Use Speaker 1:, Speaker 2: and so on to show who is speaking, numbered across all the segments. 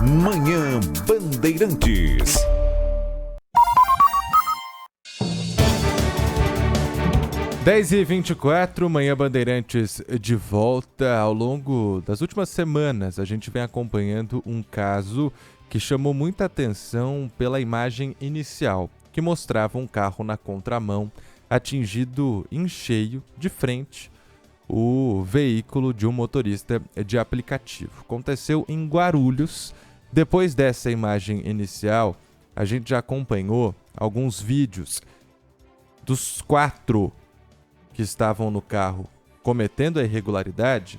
Speaker 1: Manhã Bandeirantes.
Speaker 2: Dez e 24, Manhã Bandeirantes de volta. Ao longo das últimas semanas, a gente vem acompanhando um caso que chamou muita atenção pela imagem inicial, que mostrava um carro na contramão atingido em cheio, de frente, o veículo de um motorista de aplicativo. Aconteceu em Guarulhos. Depois dessa imagem inicial, a gente já acompanhou alguns vídeos dos 4 que estavam no carro cometendo a irregularidade,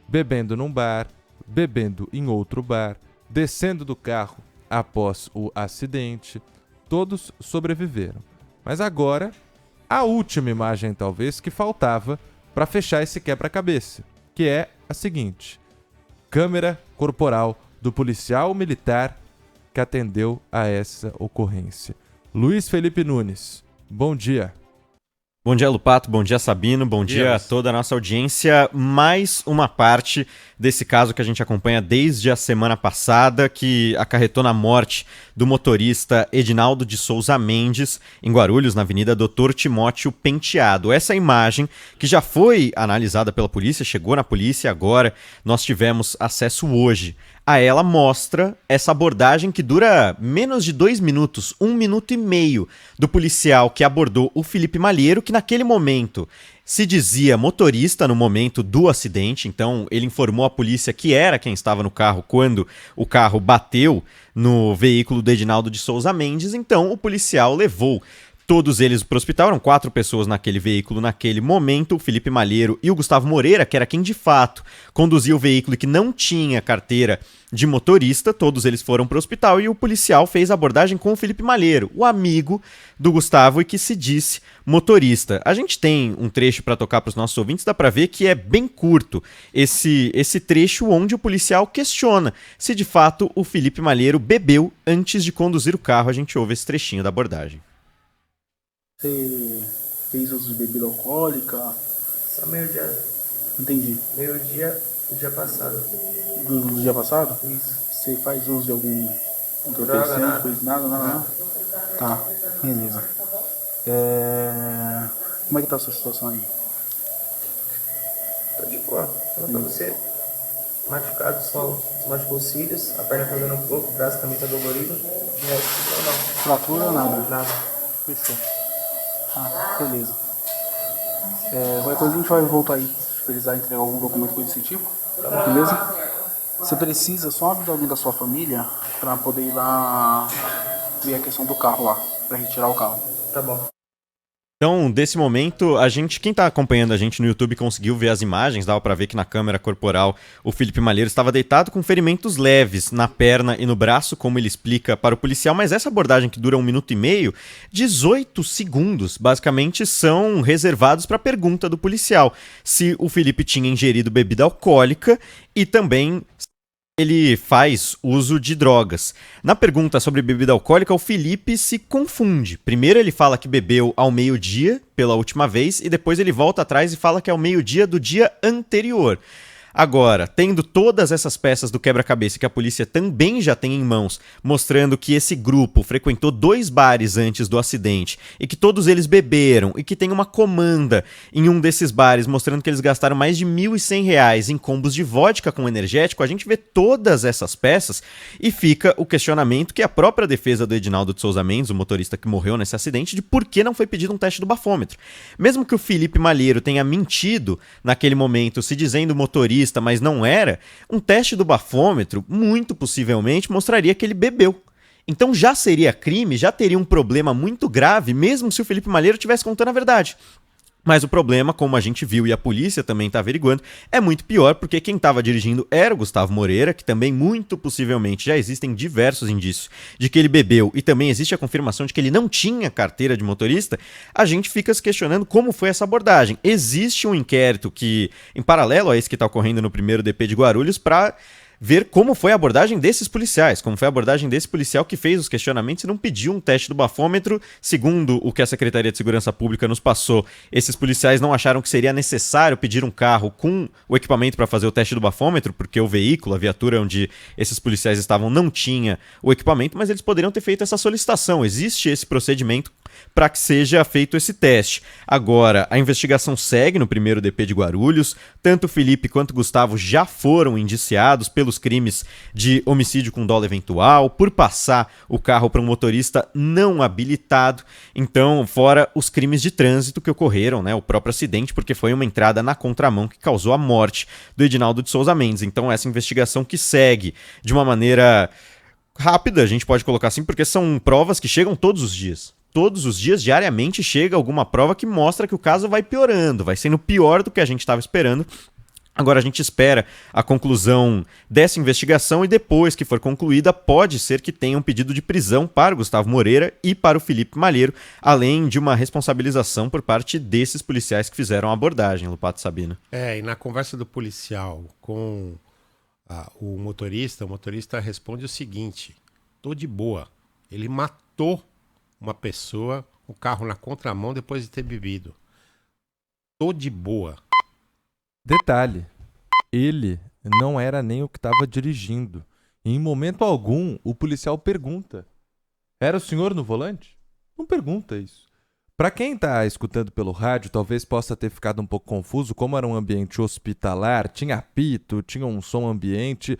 Speaker 2: bebendo num bar, bebendo em outro bar, descendo do carro após o acidente. Todos sobreviveram. Mas agora, a última imagem talvez que faltava para fechar esse quebra-cabeça, que é a seguinte: câmera corporal do policial militar que atendeu a essa ocorrência. Luiz Felipe Nunes, bom dia.
Speaker 3: Bom dia, Lupato. Bom dia, Sabino. Bom dia a toda a nossa audiência. Mais uma parte desse caso que a gente acompanha desde a semana passada, que acarretou na morte do motorista Edinaldo de Souza Mendes, em Guarulhos, na Avenida Dr. Timóteo Penteado. Essa imagem, que já foi analisada pela polícia, chegou na polícia, agora nós tivemos acesso hoje a ela, mostra essa abordagem que dura menos de 2 minutos, 1 minuto e meio, do policial que abordou o Felipe Malheiro, que naquele momento se dizia motorista no momento do acidente. Então ele informou à polícia que era quem estava no carro quando o carro bateu no veículo do Edinaldo de Souza Mendes. Então o policial levou todos eles para o hospital. Eram 4 pessoas naquele veículo naquele momento, o Felipe Malheiro e o Gustavo Moreira, que era quem de fato conduzia o veículo e que não tinha carteira de motorista. Todos eles foram para o hospital e o policial fez a abordagem com o Felipe Malheiro, o amigo do Gustavo e que se disse motorista. A gente tem um trecho para tocar para os nossos ouvintes, dá para ver que é bem curto esse trecho onde o policial questiona se de fato o Felipe Malheiro bebeu antes de conduzir o carro. A gente ouve esse trechinho da abordagem.
Speaker 4: Você fez uso de bebida alcoólica?
Speaker 5: Só meio-dia.
Speaker 4: Entendi.
Speaker 5: Meio-dia do dia passado.
Speaker 4: Do dia passado?
Speaker 5: Isso.
Speaker 4: Você faz uso de algum entorpecente?
Speaker 5: Nada.
Speaker 4: Coisa? Nada? Tá, beleza. Como é que tá a sua situação aí?
Speaker 5: Tô de boa. Falando pra você. Machucado, só machucou os cílios, a perna tá dando um pouco, o braço também tá dolorido. De resto, não.
Speaker 4: Fratura ou nada?
Speaker 5: Nada.
Speaker 4: Fechou. Beleza. Qualquer coisa a gente vai voltar aí. Se precisar entregar algum documento, coisa desse tipo. Beleza? Você precisa só avisar alguém da sua família pra poder ir lá ver a questão do carro lá, pra retirar o carro.
Speaker 5: Tá bom.
Speaker 3: Então, desse momento, quem está acompanhando a gente no YouTube conseguiu ver as imagens, dava para ver que na câmera corporal o Felipe Malheiro estava deitado com ferimentos leves na perna e no braço, como ele explica para o policial, mas essa abordagem que dura 1 minuto e meio, 18 segundos, basicamente, são reservados para a pergunta do policial, se o Felipe tinha ingerido bebida alcoólica e também ele faz uso de drogas. Na pergunta sobre bebida alcoólica, o Felipe se confunde. Primeiro ele fala que bebeu ao meio-dia pela última vez e depois ele volta atrás e fala que é ao meio-dia do dia anterior. Agora, tendo todas essas peças do quebra-cabeça que a polícia também já tem em mãos, mostrando que esse grupo frequentou 2 bares antes do acidente e que todos eles beberam e que tem uma comanda em um desses bares mostrando que eles gastaram mais de R$ 1.100 em combos de vodka com energético, a gente vê todas essas peças e fica o questionamento que a própria defesa do Edinaldo de Souza Mendes, o motorista que morreu nesse acidente, de por que não foi pedido um teste do bafômetro. Mesmo que o Felipe Malheiro tenha mentido naquele momento, se dizendo motorista, mas não era, um teste do bafômetro muito possivelmente mostraria que ele bebeu. Então já seria crime, já teria um problema muito grave, mesmo se o Felipe Malheiro estivesse contando a verdade. Mas o problema, como a gente viu e a polícia também está averiguando, é muito pior porque quem estava dirigindo era o Gustavo Moreira, que também muito possivelmente já existem diversos indícios de que ele bebeu e também existe a confirmação de que ele não tinha carteira de motorista. A gente fica se questionando como foi essa abordagem. Existe um inquérito que, em paralelo a esse que está ocorrendo no primeiro DP de Guarulhos, para ver como foi a abordagem desses policiais, como foi a abordagem desse policial que fez os questionamentos e não pediu um teste do bafômetro. Segundo o que a Secretaria de Segurança Pública nos passou, esses policiais não acharam que seria necessário pedir um carro com o equipamento para fazer o teste do bafômetro, porque o veículo, a viatura onde esses policiais estavam não tinha o equipamento, mas eles poderiam ter feito essa solicitação. Existe esse procedimento para que seja feito esse teste. Agora, a investigação segue no primeiro DP de Guarulhos. Tanto o Felipe quanto o Gustavo já foram indiciados pelos crimes de homicídio com dolo eventual, por passar o carro para um motorista não habilitado. Então, fora os crimes de trânsito que ocorreram, né? O próprio acidente, porque foi uma entrada na contramão que causou a morte do Edinaldo de Souza Mendes. Então, essa investigação que segue de uma maneira rápida, a gente pode colocar assim, porque são provas que chegam todos os dias. Todos os dias, diariamente, chega alguma prova que mostra que o caso vai piorando, vai sendo pior do que a gente estava esperando. Agora a gente espera a conclusão dessa investigação e depois que for concluída, pode ser que tenha um pedido de prisão para o Gustavo Moreira e para o Felipe Malheiro, além de uma responsabilização por parte desses policiais que fizeram a abordagem, Lupato Sabino.
Speaker 6: E na conversa do policial com o motorista responde o seguinte: tô de boa, ele matou uma pessoa, o carro na contramão depois de ter bebido. Tô de boa.
Speaker 2: Detalhe, ele não era nem o que estava dirigindo. Em momento algum, o policial pergunta: era o senhor no volante? Não pergunta isso. Para quem está escutando pelo rádio, talvez possa ter ficado um pouco confuso, como era um ambiente hospitalar, tinha apito, tinha um som ambiente.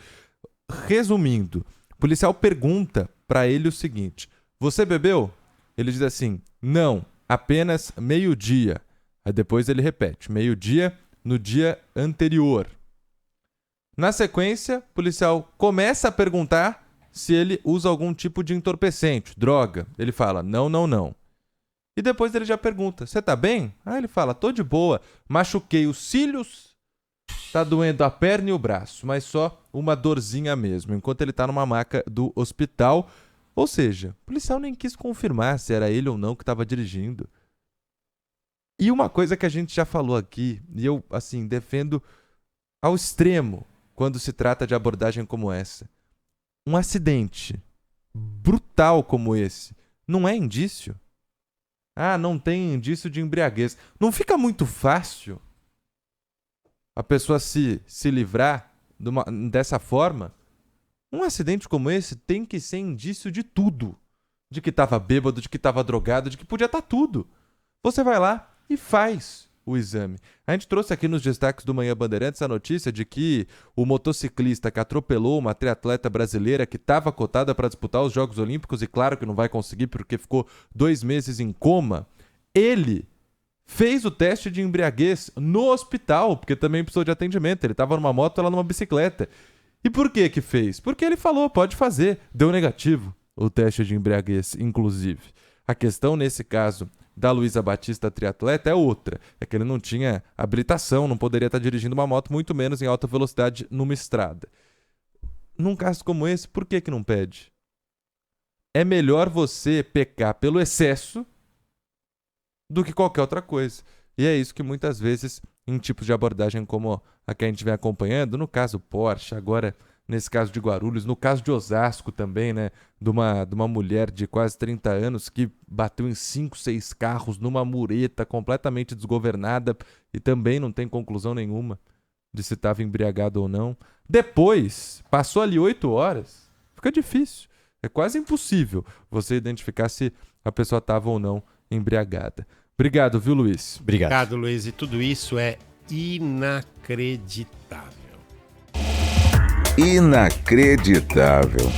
Speaker 2: Resumindo, o policial pergunta para ele o seguinte: você bebeu? Ele diz assim: não, apenas meio-dia. Aí depois ele repete: meio-dia no dia anterior. Na sequência, o policial começa a perguntar se ele usa algum tipo de entorpecente, droga. Ele fala: não, não, não. E depois ele já pergunta: você tá bem? Aí ele fala: tô de boa, machuquei os cílios, tá doendo a perna e o braço, mas só uma dorzinha mesmo, enquanto ele tá numa maca do hospital. Ou seja, o policial nem quis confirmar se era ele ou não que estava dirigindo. E uma coisa que a gente já falou aqui, e eu, assim, defendo ao extremo quando se trata de abordagem como essa. Um acidente brutal como esse não é indício? Ah, não tem indício de embriaguez. Não fica muito fácil a pessoa se livrar dessa forma? Um acidente como esse tem que ser indício de tudo. De que estava bêbado, de que estava drogado, de que podia estar tudo. Você vai lá e faz o exame. A gente trouxe aqui nos destaques do Manhã Bandeirantes a notícia de que o motociclista que atropelou uma triatleta brasileira que estava cotada para disputar os Jogos Olímpicos, e claro que não vai conseguir porque ficou 2 meses em coma, ele fez o teste de embriaguez no hospital, porque também precisou de atendimento. Ele estava numa moto, ela numa bicicleta. E por que fez? Porque ele falou: pode fazer. Deu negativo o teste de embriaguez, inclusive. A questão, nesse caso, da Luísa Batista triatleta é outra. É que ele não tinha habilitação, não poderia estar dirigindo uma moto, muito menos em alta velocidade numa estrada. Num caso como esse, por que não pede? É melhor você pecar pelo excesso do que qualquer outra coisa. E é isso que muitas vezes, em tipos de abordagem como a que a gente vem acompanhando, no caso Porsche, agora nesse caso de Guarulhos, no caso de Osasco também, né, de uma mulher de quase 30 anos que bateu em 5, 6 carros numa mureta completamente desgovernada e também não tem conclusão nenhuma de se estava embriagado ou não. Depois, passou ali 8 horas, fica difícil, é quase impossível você identificar se a pessoa estava ou não embriagada. Obrigado, viu, Luiz?
Speaker 6: Obrigado, Luiz. E tudo isso é inacreditável.
Speaker 1: Inacreditável.